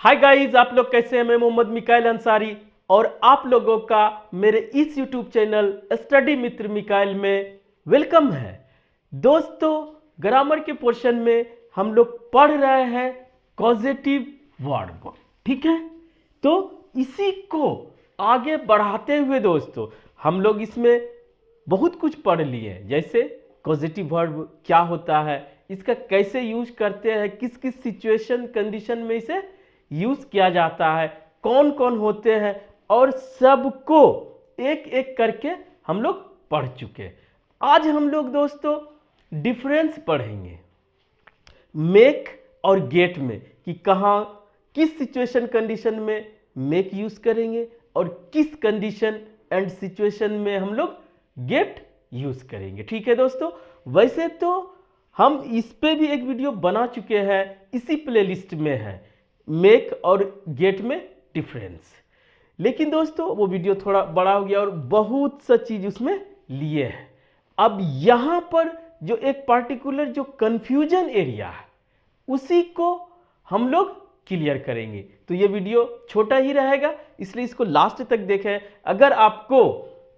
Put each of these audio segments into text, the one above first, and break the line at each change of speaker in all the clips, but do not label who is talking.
Hi guys, आप लोग कैसे हैं? मैं मोहम्मद मिकाइल अंसारी और आप लोगों का मेरे इस यूट्यूब चैनल स्टडी मित्र मिकाइल में वेलकम है। दोस्तों, ग्रामर के पोर्शन में हम लोग पढ़ रहे हैं कॉजेटिव वर्ब, ठीक है। तो इसी को आगे बढ़ाते हुए दोस्तों हम लोग इसमें बहुत कुछ पढ़ लिए, जैसे कॉजेटिव वर्ब क्या होता है, इसका कैसे यूज करते हैं, किस किस सिचुएशन कंडीशन में इसे यूज किया जाता है, कौन कौन होते हैं, और सबको एक एक करके हम लोग पढ़ चुके। आज हम लोग दोस्तों डिफरेंस पढ़ेंगे मेक और गेट में, कि कहाँ किस सिचुएशन कंडीशन में मेक यूज करेंगे और किस कंडीशन एंड सिचुएशन में हम लोग गेट यूज करेंगे, ठीक है दोस्तों। वैसे तो हम इस पे भी एक वीडियो बना चुके हैं, इसी प्लेलिस्ट में है मेक और गेट में डिफरेंस, लेकिन दोस्तों वो वीडियो थोड़ा बड़ा हो गया और बहुत सा चीज उसमें लिए हैं। अब यहां पर जो एक पर्टिकुलर जो कंफ्यूजन एरिया है उसी को हम लोग क्लियर करेंगे। तो ये वीडियो छोटा ही रहेगा, इसलिए इसको लास्ट तक देखें। अगर आपको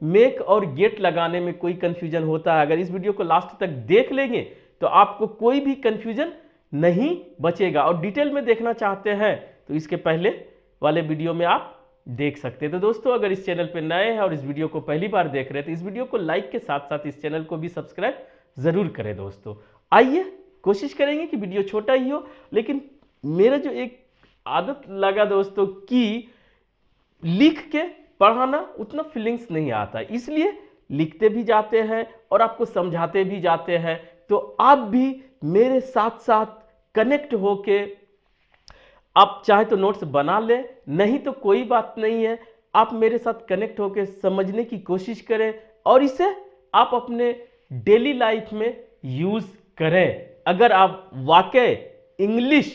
मेक और गेट लगाने में कोई कंफ्यूजन होता है, अगर इस वीडियो को लास्ट तक देख लेंगे तो आपको कोई भी कंफ्यूजन नहीं बचेगा। और डिटेल में देखना चाहते हैं तो इसके पहले वाले वीडियो में आप देख सकते हैं। तो दोस्तों, अगर इस चैनल पे नए हैं और इस वीडियो को पहली बार देख रहे हैं तो इस वीडियो को लाइक के साथ साथ इस चैनल को भी सब्सक्राइब जरूर करें। दोस्तों आइए कोशिश करेंगे कि वीडियो छोटा ही हो, लेकिन मेरा जो एक आदत लगा दोस्तों कि लिख के पढ़ाना उतना फीलिंग्स नहीं आता, इसलिए लिखते भी जाते हैं और आपको समझाते भी जाते हैं। तो आप भी मेरे साथ साथ कनेक्ट होके आप चाहे तो नोट्स बना ले, नहीं तो कोई बात नहीं है, आप मेरे साथ कनेक्ट होके समझने की कोशिश करें और इसे आप अपने डेली लाइफ में यूज करें। अगर आप वाकई इंग्लिश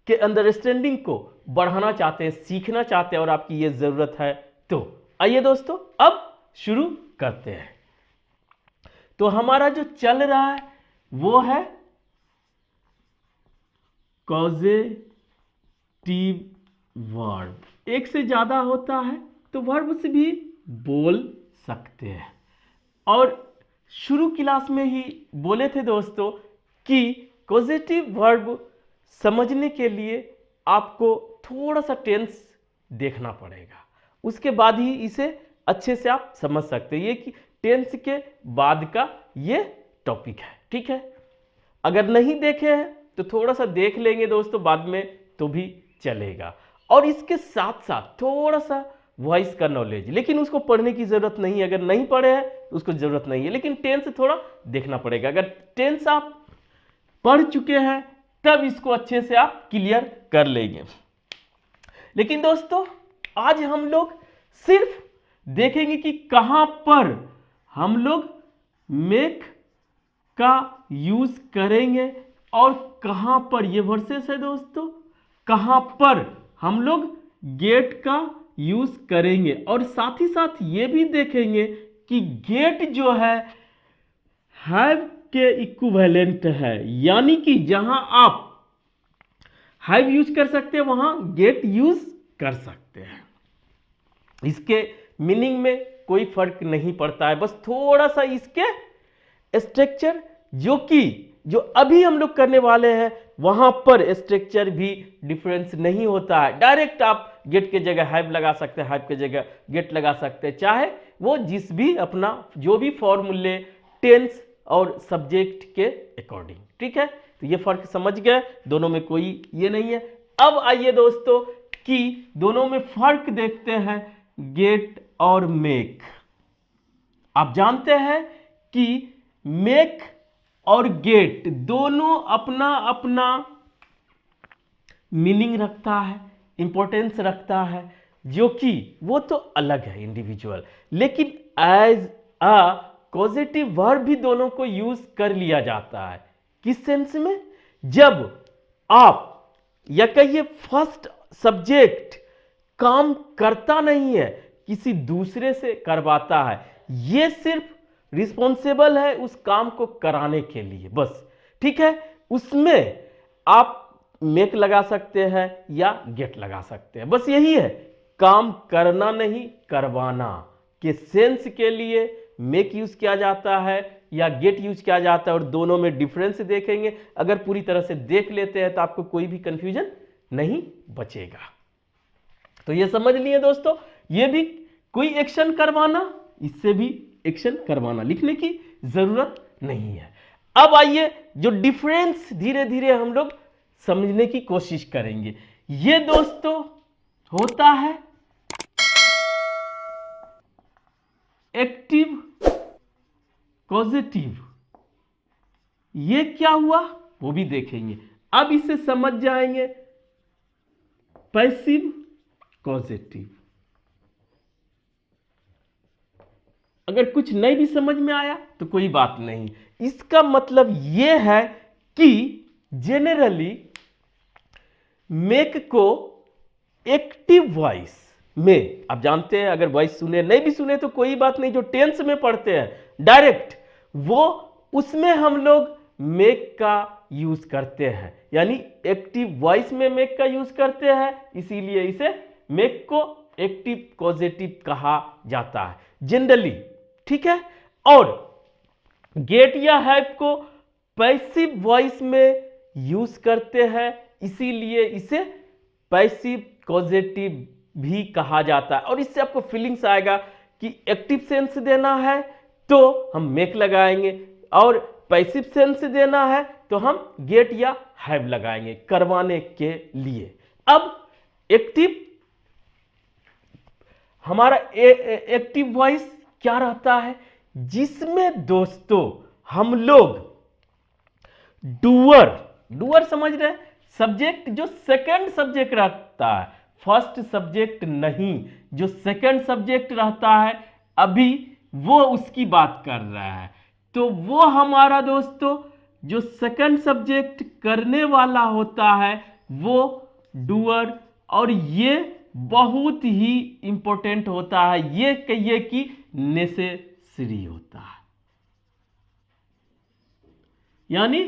के अंडरस्टैंडिंग को बढ़ाना चाहते हैं, सीखना चाहते हैं और आपकी ये जरूरत है, तो आइए दोस्तों अब शुरू करते हैं। तो हमारा जो चल रहा है वो है कॉजेटिव वर्ब। एक से ज्यादा होता है तो वर्ब से भी बोल सकते हैं। और शुरू क्लास में ही बोले थे दोस्तों कि कॉजेटिव वर्ब समझने के लिए आपको थोड़ा सा टेंस देखना पड़ेगा, उसके बाद ही इसे अच्छे से आप समझ सकते हैं। ये कि टेंस के बाद का ये टॉपिक है, ठीक है। अगर नहीं देखे हैं तो थोड़ा सा देख लेंगे दोस्तों बाद में तो भी चलेगा। और इसके साथ साथ थोड़ा सा वॉइस का नॉलेज, लेकिन उसको पढ़ने की जरूरत नहीं है। अगर नहीं पढ़े हैं तो उसको जरूरत नहीं है, लेकिन टेंस थोड़ा देखना पड़ेगा। अगर टेंस आप पढ़ चुके हैं तब इसको अच्छे से आप क्लियर कर लेंगे। लेकिन दोस्तों आज हम लोग सिर्फ देखेंगे कि कहां पर हम लोग मेक का यूज करेंगे और कहां पर, ये वर्सेस है दोस्तों, कहां पर हम लोग गेट का यूज करेंगे। और साथ ही साथ ये भी देखेंगे कि गेट जो है हैव के इक्विवेलेंट है, यानी कि जहां आप हैव यूज कर सकते हैं वहां गेट यूज कर सकते हैं। इसके मीनिंग में कोई फर्क नहीं पड़ता है, बस थोड़ा सा इसके स्ट्रक्चर जो अभी हम लोग करने वाले हैं वहां पर स्ट्रक्चर भी डिफरेंस नहीं होता है। डायरेक्ट आप गेट के जगह हैव लगा सकते हैं, हैव के जगह गेट लगा सकते हैं, चाहे वो जिस भी अपना जो भी फॉर्मूले टेंस और सब्जेक्ट के अकॉर्डिंग, ठीक है। तो ये फर्क समझ गए, दोनों में कोई ये नहीं है। अब आइए दोस्तों कि दोनों में फर्क देखते हैं, गेट और मेक। आप जानते हैं कि मेक और गेट दोनों अपना अपना मीनिंग रखता है, इंपॉर्टेंस रखता है, जो कि वो तो अलग है इंडिविजुअल, लेकिन एज अ कॉजेटिव वर्ब भी दोनों को यूज कर लिया जाता है। किस सेंस में? जब आप या कहिए फर्स्ट सब्जेक्ट काम करता नहीं है, किसी दूसरे से करवाता है, ये सिर्फ रिस्पॉन्सिबल है उस काम को कराने के लिए बस, ठीक है। उसमें आप मेक लगा सकते हैं या गेट लगा सकते हैं। बस यही है, काम करना नहीं करवाना के सेंस के लिए मेक यूज किया जाता है या गेट यूज किया जाता है, और दोनों में डिफरेंस देखेंगे। अगर पूरी तरह से देख लेते हैं तो आपको कोई भी कंफ्यूजन नहीं बचेगा। तो ये समझ लिए दोस्तों, ये भी कोई एक्शन करवाना, इससे भी एक्शन करवाना, लिखने की जरूरत नहीं है। अब आइए जो डिफरेंस धीरे धीरे हम लोग समझने की कोशिश करेंगे। ये दोस्तों होता है एक्टिव कॉजेटिव। ये क्या हुआ वो भी देखेंगे। अब इसे समझ जाएंगे पैसिव कॉजेटिव। अगर कुछ नहीं भी समझ में आया तो कोई बात नहीं। इसका मतलब यह है कि जेनरली मेक को एक्टिव वॉइस में, आप जानते हैं अगर वॉइस सुने नहीं भी सुने तो कोई बात नहीं, जो टेंस में पढ़ते हैं डायरेक्ट वो उसमें हम लोग मेक का यूज करते हैं, यानी एक्टिव वॉइस में मेक का यूज करते हैं, इसीलिए इसे मेक को एक्टिव कॉजेटिव कहा जाता है जनरली। ठीक है, और गेट या हैव को पैसिव वॉइस में यूज करते हैं, इसीलिए इसे पैसिव कॉजेटिव भी कहा जाता है। और इससे आपको फीलिंग्स आएगा कि एक्टिव सेंस देना है तो हम मेक लगाएंगे, और पैसिव सेंस देना है तो हम गेट या हैव लगाएंगे करवाने के लिए। अब एक्टिव, हमारा एक्टिव वॉइस क्या रहता है, जिसमें दोस्तों हम लोग डूअर समझ रहे हैं, सब्जेक्ट जो सेकंड सब्जेक्ट रहता है, फर्स्ट सब्जेक्ट नहीं, जो सेकंड सब्जेक्ट रहता है अभी वो उसकी बात कर रहा है। तो वो हमारा दोस्तों जो सेकंड सब्जेक्ट करने वाला होता है वो डूअर, और ये बहुत ही इंपॉर्टेंट होता है, ये कहिए कि नेसेसरी होता है, यानी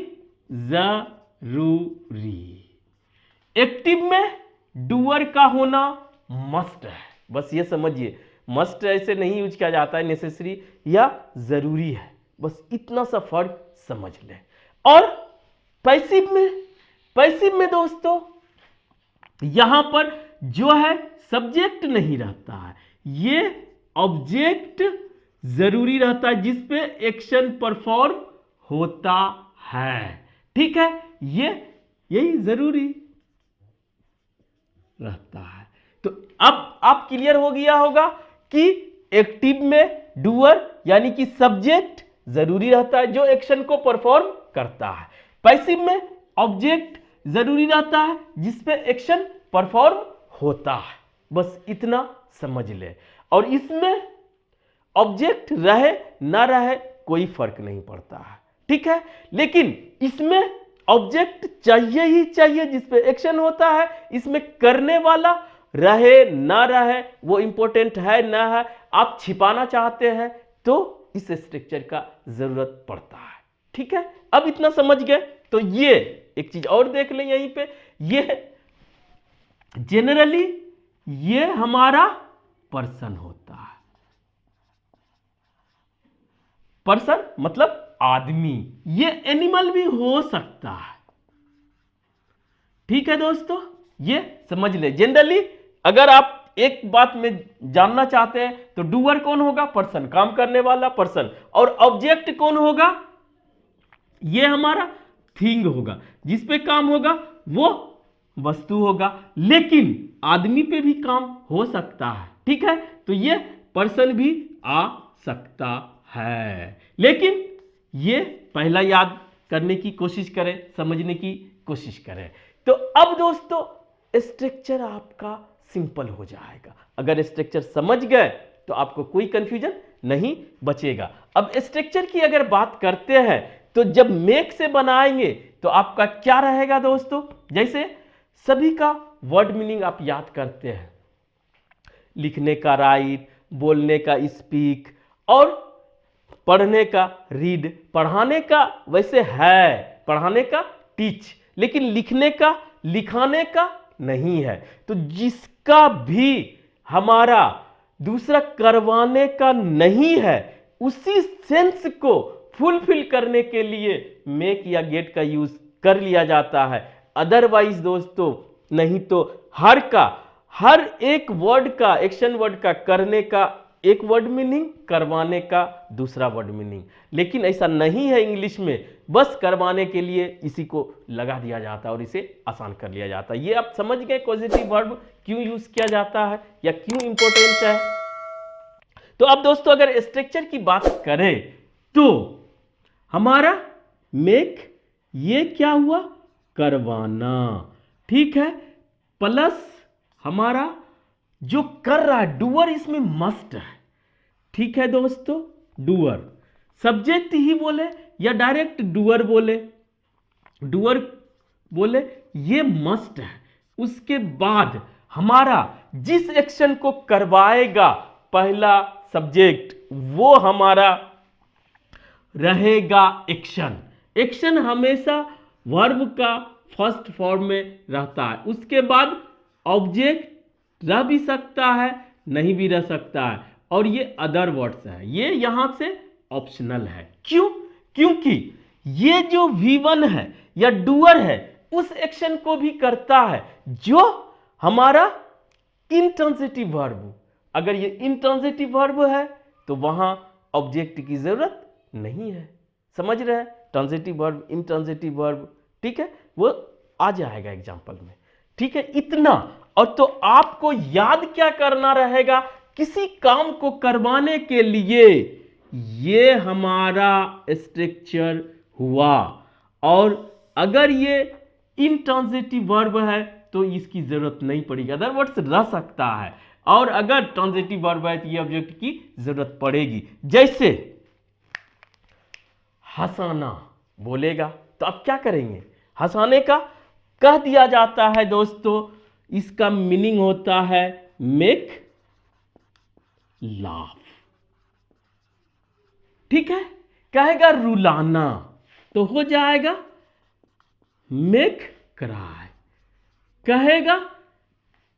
जरूरी। एक्टिव में डूअर का होना मस्ट है, बस ये समझिए, मस्ट ऐसे नहीं यूज किया जाता है, नेसेसरी या जरूरी है, बस इतना सा फर्क समझ ले। और पैसिव में दोस्तों यहां पर जो है सब्जेक्ट नहीं रहता है, ये ऑब्जेक्ट जरूरी रहता है जिस पे एक्शन परफॉर्म होता है। ठीक है, यही जरूरी रहता है। तो अब आप क्लियर हो गया होगा कि एक्टिव में डूअर यानी कि सब्जेक्ट जरूरी रहता है जो एक्शन को परफॉर्म करता है, पैसिव में ऑब्जेक्ट जरूरी रहता है जिस पे एक्शन परफॉर्म होता है, बस इतना समझ ले। और इसमें ऑब्जेक्ट रहे ना रहे कोई फर्क नहीं पड़ता है, ठीक है, लेकिन इसमें ऑब्जेक्ट चाहिए ही चाहिए जिस पे एक्शन होता है, इसमें करने वाला रहे ना रहे वो इंपॉर्टेंट है ना है, आप छिपाना चाहते हैं तो इस स्ट्रक्चर का जरूरत पड़ता है। ठीक है, अब इतना समझ गए तो ये एक चीज और देख लें यहीं पे, ये जेनरली ये हमारा पर्सन होता है, पर्सन मतलब आदमी, ये एनिमल भी हो सकता है। ठीक है दोस्तों, ये समझ ले। जनरली अगर आप एक बात में जानना चाहते हैं तो डूअर कौन होगा, पर्सन, काम करने वाला पर्सन, और ऑब्जेक्ट कौन होगा, ये हमारा थिंग होगा, जिस पे काम होगा वो वस्तु होगा, लेकिन आदमी पे भी काम हो सकता है। ठीक है, तो ये पर्सन भी आ सकता है, लेकिन ये पहला याद करने की कोशिश करें, समझने की कोशिश करें। तो अब दोस्तों स्ट्रक्चर आपका सिंपल हो जाएगा। अगर स्ट्रक्चर समझ गए तो आपको कोई कंफ्यूजन नहीं बचेगा। अब स्ट्रक्चर की अगर बात करते हैं तो जब मेक से बनाएंगे तो आपका क्या रहेगा दोस्तों, जैसे सभी का वर्ड मीनिंग आप याद करते हैं, लिखने का राइट, बोलने का स्पीक, और पढ़ने का रीड, पढ़ाने का वैसे है, पढ़ाने का टीच, लेकिन लिखने का लिखाने का नहीं है। तो जिसका भी हमारा दूसरा करवाने का नहीं है, उसी सेंस को फुलफिल करने के लिए मेक या गेट का यूज कर लिया जाता है। अदरवाइज दोस्तों नहीं तो हर एक वर्ड का, एक्शन वर्ड का करने का एक वर्ड मीनिंग, करवाने का दूसरा वर्ड मीनिंग। लेकिन ऐसा नहीं है इंग्लिश में, बस करवाने के लिए इसी को लगा दिया जाता है और इसे आसान कर लिया जाता है। ये आप समझ गए कॉजेटिव वर्ब क्यों यूज किया जाता है या क्यों इंपॉर्टेंट है। तो अब दोस्तों अगर स्ट्रक्चर की बात करें तो हमारा मेक, ये क्या हुआ, करवाना, ठीक है, प्लस हमारा जो कर रहा है डूअर, इसमें मस्ट है, ठीक है दोस्तों, डूअर। सब्जेक्ट ही बोले या डायरेक्ट डूअर बोले, डूअर बोले, ये मस्ट है। उसके बाद हमारा जिस एक्शन को करवाएगा पहला सब्जेक्ट, वो हमारा रहेगा एक्शन। एक्शन हमेशा वर्ब का फर्स्ट फॉर्म में रहता है। उसके बाद ऑब्जेक्ट रह भी सकता है, नहीं भी रह सकता है, और ये अदर वर्ड्स है, ये यहां से ऑप्शनल है। क्यों? क्योंकि ये जो V1 है या डूअर है उस एक्शन को भी करता है जो हमारा इंट्रांजिटिव वर्ब। अगर ये इंट्रांजिटिव वर्ब है तो वहां ऑब्जेक्ट की जरूरत नहीं है। समझ रहे हैं? ट्रांजिटिव वर्ब, इंट्रांजिटिव वर्ब, ठीक है, वो आ जाएगा एग्जांपल में, ठीक है, इतना। और तो आपको याद क्या करना रहेगा, किसी काम को करवाने के लिए ये हमारा स्ट्रक्चर हुआ, और अगर ये इंट्रांजिटिव वर्ब है तो इसकी जरूरत नहीं पड़ेगी, अदर वर्ड्स रह सकता है, और अगर ट्रांजिटिव वर्ब है तो ये ऑब्जेक्ट की जरूरत पड़ेगी। जैसे हंसाना बोलेगा तो आप क्या करेंगे, हंसाने का कह दिया जाता है दोस्तों, इसका मीनिंग होता है मेक लाफ, ठीक है। कहेगा रुलाना तो हो जाएगा मेक क्राई, कहेगा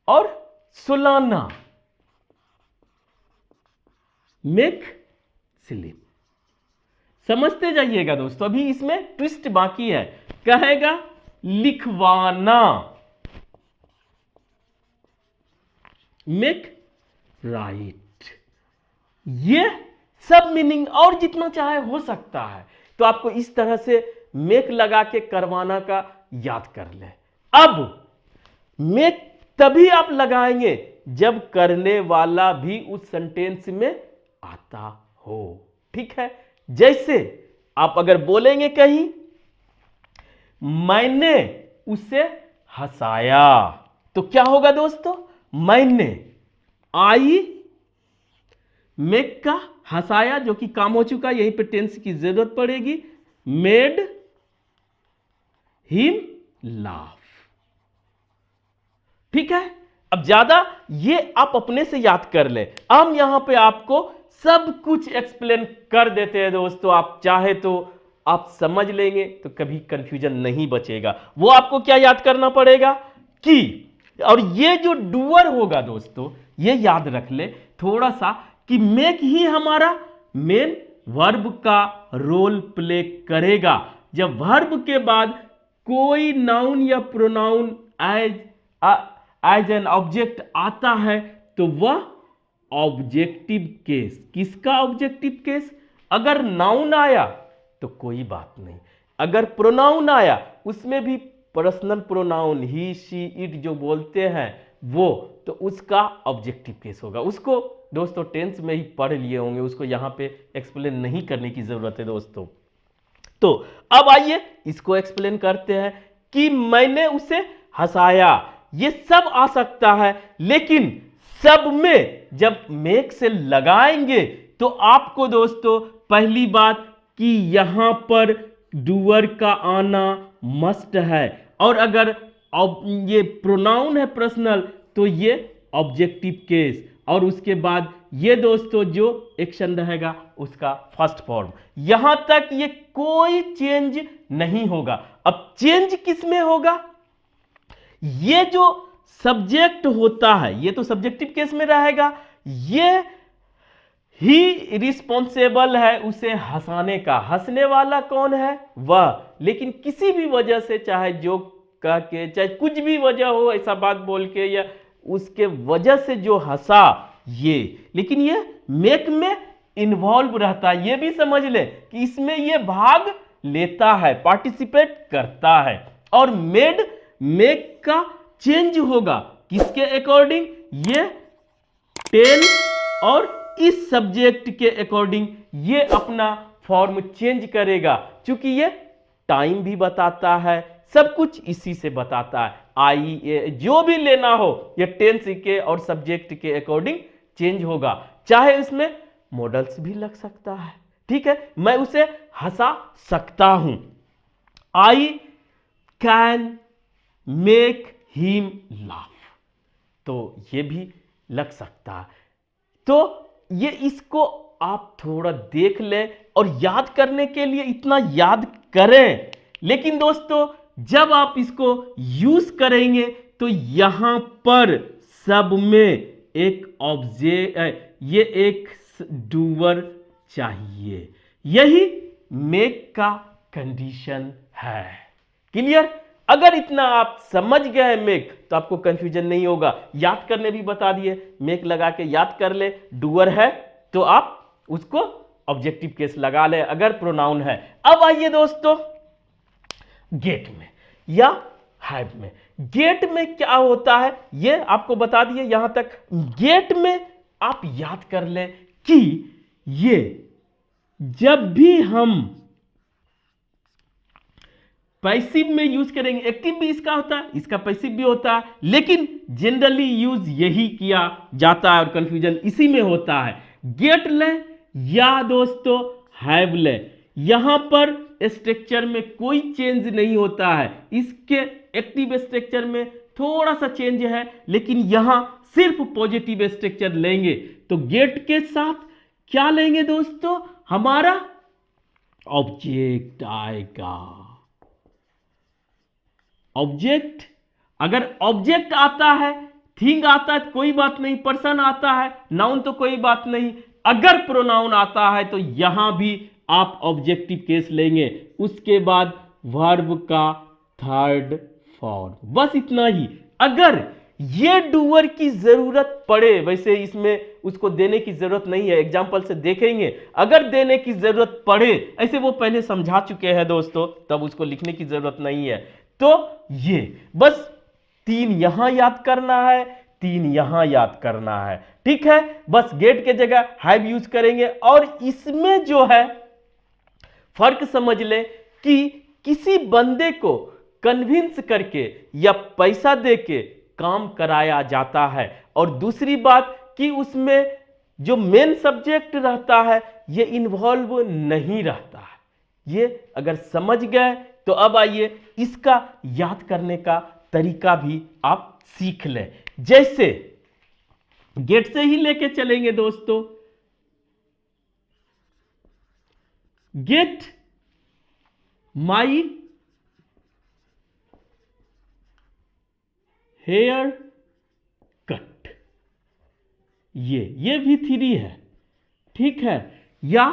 और सुलाना मेक स्लीप। समझते जाइएगा दोस्तों, अभी इसमें ट्विस्ट बाकी है। कहेगा लिखवाना मेक राइट। ये सब मीनिंग और जितना चाहे हो सकता है, तो आपको इस तरह से मेक लगा के करवाना का याद कर ले। अब मेक तभी आप लगाएंगे जब करने वाला भी उस सेंटेंस में आता हो, ठीक है। जैसे आप अगर बोलेंगे कहीं मैंने उसे हंसाया, तो क्या होगा दोस्तों, मैंने आई मेक का हंसाया जो कि काम हो चुका, यहीं पे टेंस की जरूरत पड़ेगी, मेड हिम लाफ, ठीक है। अब ज्यादा ये आप अपने से याद कर ले, हम यहां पे आपको सब कुछ एक्सप्लेन कर देते हैं दोस्तों। आप चाहे तो आप समझ लेंगे तो कभी कंफ्यूजन नहीं बचेगा। वो आपको क्या याद करना पड़ेगा कि, और ये जो डूअर होगा दोस्तों, ये याद रख ले थोड़ा सा कि मेक ही हमारा मेन वर्ब का रोल प्ले करेगा। जब वर्ब के बाद कोई नाउन या प्रोनाउन एज एन ऑब्जेक्ट आता है तो वह ऑब्जेक्टिव केस। किसका ऑब्जेक्टिव केस? अगर नाउन आया तो कोई बात नहीं, अगर प्रोनाउन आया उसमें भी personal pronoun he she it जो बोलते हैं वो, तो उसका ऑब्जेक्टिव केस होगा। उसको दोस्तों टेंस में ही पढ़ लिए होंगे, उसको यहां पे एक्सप्लेन नहीं करने की जरूरत है दोस्तों। तो अब आइए इसको एक्सप्लेन करते हैं कि मैंने उसे हंसाया। ये सब आ सकता है, लेकिन सब में जब मेक से लगाएंगे तो आपको दोस्तों पहली बात कि यहां पर डूअर का आना मस्ट है, और अगर ये प्रोनाउन है पर्सनल तो ये ऑब्जेक्टिव केस, और उसके बाद ये दोस्तों जो एक्शन रहेगा उसका फर्स्ट फॉर्म। यहां तक ये कोई चेंज नहीं होगा। अब चेंज किस में होगा? ये जो सब्जेक्ट होता है ये तो सब्जेक्टिव केस में रहेगा, ये ही रिस्पॉन्सिबल है उसे हंसाने का। हंसने वाला कौन है? वह। लेकिन किसी भी वजह से, चाहे जोक कह के, चाहे कुछ भी वजह हो, ऐसा बात बोल के या उसके वजह से जो हंसा ये, लेकिन ये मेक में इन्वॉल्व रहता है। ये भी समझ ले कि इसमें ये भाग लेता है, पार्टिसिपेट करता है। और मेड, मेक का चेंज होगा किसके अकॉर्डिंग? ये टेंस और इस सब्जेक्ट के अकॉर्डिंग ये अपना फॉर्म चेंज करेगा, क्योंकि ये टाइम भी बताता है, सब कुछ इसी से बताता है। आई ए जो भी लेना हो ये टेंस के और सब्जेक्ट के अकॉर्डिंग चेंज होगा। चाहे इसमें मॉडल्स भी लग सकता है, ठीक है, मैं उसे हंसा सकता हूं। I can make him laugh, तो ये भी लग सकता है। तो ये इसको आप थोड़ा देख लें और याद करने के लिए इतना याद करें। लेकिन दोस्तों जब आप इसको यूज करेंगे तो यहां पर सब में एक ऑब्जेक्ट, ये एक डूअर चाहिए, यही मेक का कंडीशन है। क्लियर? अगर इतना आप समझ गए मेक तो आपको कंफ्यूजन नहीं होगा। याद करने भी बता दिए, मेक लगा के याद कर ले, डूअर है तो आप उसको ऑब्जेक्टिव केस लगा ले अगर प्रोनाउन है। अब आइए दोस्तों गेट में या हैव में। गेट में क्या होता है ये आपको बता दिए यहां तक। गेट में आप याद कर ले कि ये जब भी हम पैसिव में यूज करेंगे, एक्टिव भी इसका होता है, इसका पैसिव भी होता है, लेकिन जनरली यूज यही किया जाता है और कंफ्यूजन इसी में होता है। गेट ले या दोस्तों हैव ले, यहां पर स्ट्रक्चर में कोई चेंज नहीं होता है। इसके एक्टिव स्ट्रक्चर में थोड़ा सा चेंज है, लेकिन यहां सिर्फ पॉजिटिव स्ट्रक्चर लेंगे। तो गेट के साथ क्या लेंगे दोस्तों? हमारा ऑब्जेक्ट आएगा। ऑब्जेक्ट, अगर ऑब्जेक्ट आता है, थिंग आता है कोई बात नहीं, पर्सन आता है, नाउन तो कोई बात नहीं, अगर प्रोनाउन आता है तो यहां भी आप ऑब्जेक्टिव केस लेंगे। उसके बाद वर्ब का थर्ड फॉर्म, बस इतना ही। अगर ये डूअर की जरूरत पड़े, वैसे इसमें उसको देने की जरूरत नहीं है, एग्जाम्पल से देखेंगे, अगर देने की जरूरत पड़े, ऐसे वो पहले समझा चुके हैं दोस्तों, तब उसको लिखने की जरूरत नहीं है। तो ये बस 3 यहां याद करना है, 3 यहां याद करना है, ठीक है। बस गेट के जगह हैव यूज करेंगे। और इसमें जो है फर्क समझ ले कि किसी बंदे को कन्विंस करके या पैसा देके काम कराया जाता है, और दूसरी बात कि उसमें जो मेन सब्जेक्ट रहता है ये इन्वॉल्व नहीं रहता है। ये अगर समझ गए तो अब आइए इसका याद करने का तरीका भी आप सीख लें। जैसे गेट से ही लेके चलेंगे दोस्तों। गेट माई हेयर कट, ये भी 3 है, ठीक है। या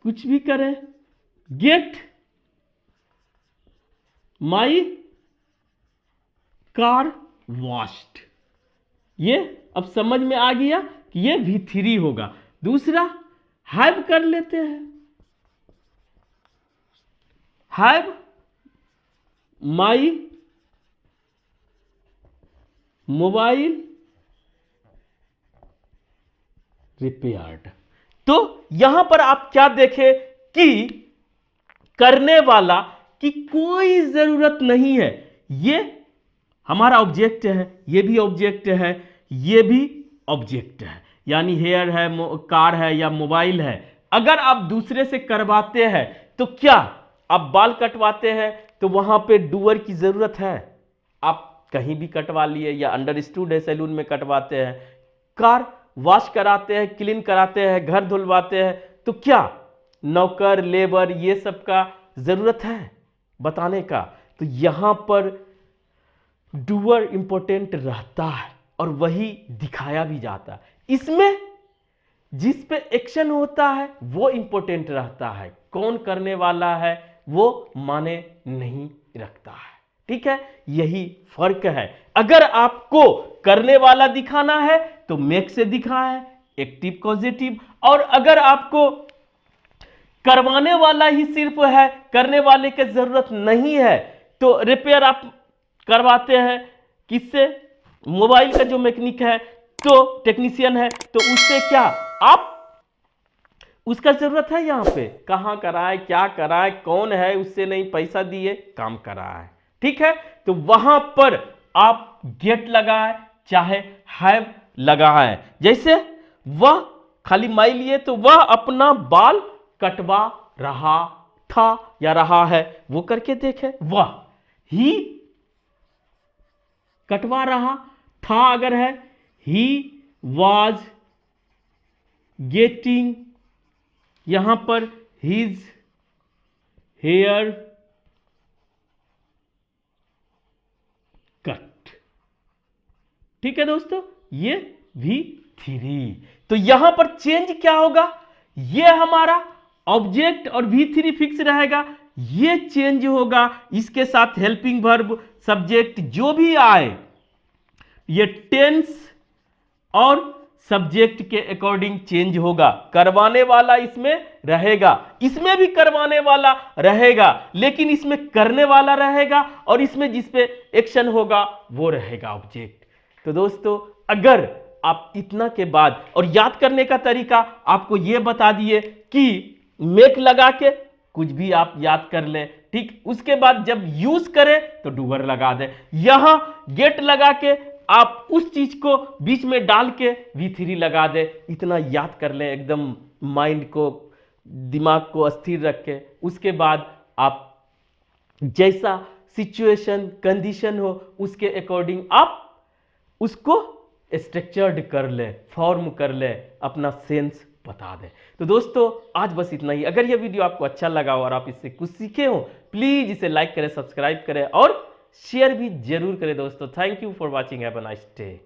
कुछ भी करें, गेट माई कार वॉश्ड, ये अब समझ में आ गया कि ये V3 होगा। दूसरा हैव कर लेते हैं, हैव माई मोबाइल रिपेयर्ड। तो यहां पर आप क्या देखें कि करने वाला की कोई जरूरत नहीं है। ये हमारा ऑब्जेक्ट है, ये भी ऑब्जेक्ट है, ये भी ऑब्जेक्ट है, यानी हेयर है, कार है या मोबाइल है। अगर आप दूसरे से करवाते हैं तो क्या आप बाल कटवाते हैं तो वहां पे डूअर की जरूरत है? आप कहीं भी कटवा लिए, या अंडरस्टूड है सैलून में कटवाते हैं, कार वॉश कराते हैं, क्लीन कराते हैं, घर धुलवाते हैं, तो क्या नौकर, लेबर, ये सब का जरूरत है बताने का? तो यहां पर डूअर इंपॉर्टेंट रहता है और वही दिखाया भी जाता है। इसमें जिस पे एक्शन होता है वो इंपॉर्टेंट रहता है, कौन करने वाला है वो माने नहीं रखता है। ठीक है, यही फर्क है। अगर आपको करने वाला दिखाना है तो मेक से दिखाएं, एक्टिव पॉजिटिव। और अगर आपको करवाने वाला ही सिर्फ है, करने वाले की जरूरत नहीं है, तो रिपेयर आप करवाते हैं किससे? मोबाइल का जो मैकेनिक है, तो टेक्नीशियन है, तो उससे क्या आप उसका जरूरत है? यहां पे कहां कराए, क्या कराए, कौन है, उससे नहीं, पैसा दिए काम कराए। ठीक है, तो वहां पर आप गेट लगाए चाहे हैव लगाए। जैसे वह खाली माई लिए तो वह अपना बाल कटवा रहा था या रहा है, वो करके देखे। वह ही कटवा रहा था अगर है, ही वॉज गेटिंग, यहां पर हिज हेयर कट। ठीक है दोस्तों, ये V3। तो यहां पर चेंज क्या होगा? ये हमारा ऑब्जेक्ट और V3 फिक्स रहेगा, ये चेंज होगा। इसके साथ हेल्पिंग वर्ब, सब्जेक्ट जो भी आए, ये टेंस और सब्जेक्ट के अकॉर्डिंग चेंज होगा। करवाने वाला इसमें रहेगा, इसमें भी करवाने वाला रहेगा, लेकिन इसमें करने वाला रहेगा और इसमें जिस पे एक्शन होगा वो रहेगा ऑब्जेक्ट। तो दोस्तों, अगर आप इतना के बाद, और याद करने का तरीका आपको ये बता दिए कि मेक लगा के कुछ भी आप याद कर लें। ठीक, उसके बाद जब यूज करें तो डूअर लगा दें। यहां गेट लगा के आप उस चीज को बीच में डाल के V3 लगा दे। इतना याद कर लें, एकदम माइंड को, दिमाग को स्थिर रख के। उसके बाद आप जैसा सिचुएशन कंडीशन हो उसके अकॉर्डिंग आप उसको स्ट्रक्चर्ड कर ले, फॉर्म कर ले, अपना सेंस बता दें। तो दोस्तों, आज बस इतना ही। अगर यह वीडियो आपको अच्छा लगा और आप इससे कुछ सीखे हो, प्लीज इसे लाइक करें, सब्सक्राइब करें और शेयर भी जरूर करें दोस्तों। Thank you for watching, have a nice day.